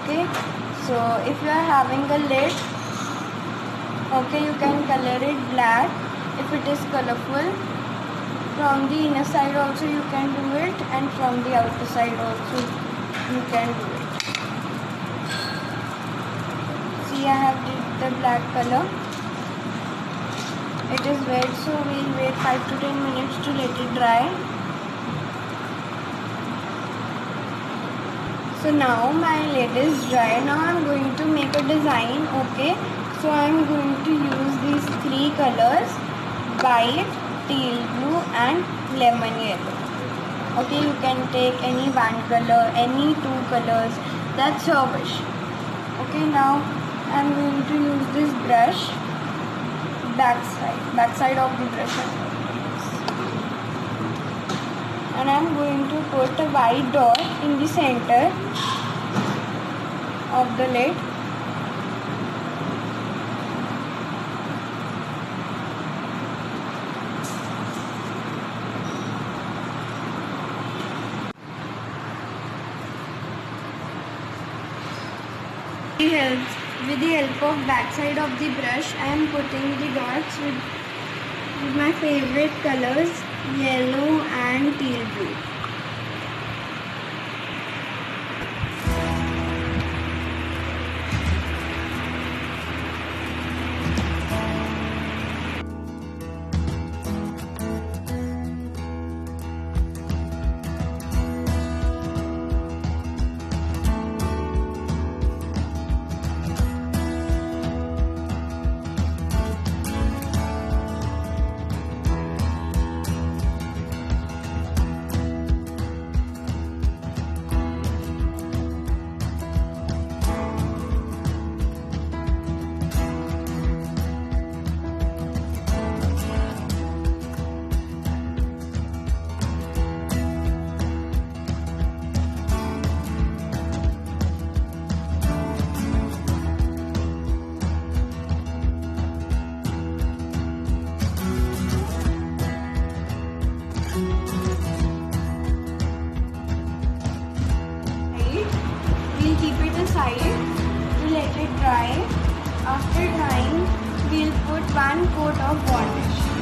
Okay, so if you are having a lid, okay, you can color it black if it is colorful. From the inner side also you can do it, and from the outer side also you can do it. See, I have did the black color. It is wet, so we'll wait 5 to 10 minutes to let it dry. So now my lid is dry. Now I'm going to make a design. Okay, so I'm going to use these 3 colors: white, teal blue and lemon yellow. Okay, you can take any one color, any 2 colors, that's your wish. Okay, now I'm going to use this brush, back side of the brush, and I'm going to put a white dot in the center of the lid. With the help of back side of the brush, I am putting the dots with my favorite colors, yellow and teal blue. We'll keep it aside to let it dry. After drying, we'll put 1 coat of varnish.